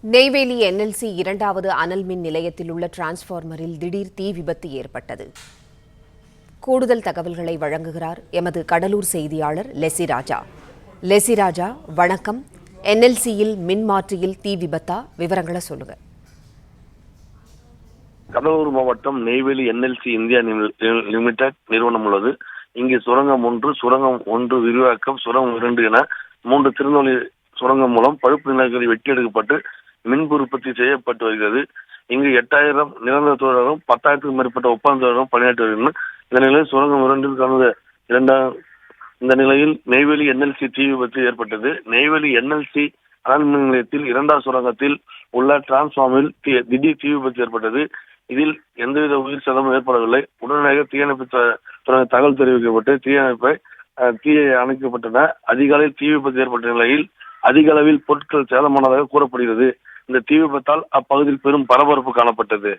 Neyveli NLC இரண்டாவது அனல் மின் நிலையத்தில் உள்ள டிரான்ஸ்பார்மரில் திடீர் தீ விபத்து ஏற்பட்டது. கூடுதல் தகவல்களை வழங்குகிறார் எமது கடலூர் செய்தியாளர் லெசிராஜா. லெசிராஜா, வணக்கம். NLCயில் மின்மாற்றியில் தீ விபத்தா? விவரங்களை சொல்லுங்க. கடலூர் மாவட்டம் நெய்வேலி NLC இந்தியா லிமிடெட் நிறுவனம் உள்ளது. இங்கு சுரங்கம் 1 விரிவாக்கம், சுரங்கம் 2 என 3 திறந்தவெளி சுரங்கம் மூலம் பழுப்பு நிலங்களை வெட்டி எடுக்கப்பட்டு மின் உற்பத்தி செய்யப்பட்டு வருகிறது. இங்கு 8000 நிரந்தர தொழிலாளர்களும் 10,000க்கும் மேற்பட்ட ஒப்பந்த தொழிலாளர்களும் பணியாற்றி வருகின்றனர். இந்த நிலையில் சுரங்கம் 2 கடந்த இந்த நிலையில் நெய்வேலி NLC தீ விபத்து ஏற்பட்டது. நெய்வேலி NLC அனல் மின் நிலையத்தில் 2வது சுரங்கத்தில் உள்ள டிரான்ஸ்பார்மரில் திடீர் தீ விபத்து ஏற்பட்டது. இதில் எந்தவித உயிர் சேதமும் ஏற்படவில்லை. உடனடியாக தீயணைப்பு தகவல் தெரிவிக்கப்பட்டு தீயை அணைக்கப்பட்டன. அதிகாலையில் தீ விபத்து ஏற்பட்ட நிலையில் அதிக அளவில் பொருட்கள் சேதமானதாக கூறப்படுகிறது. இந்த தீ விபத்தால் அப்பகுதியில் பெரும் பரபரப்பு காணப்பட்டது.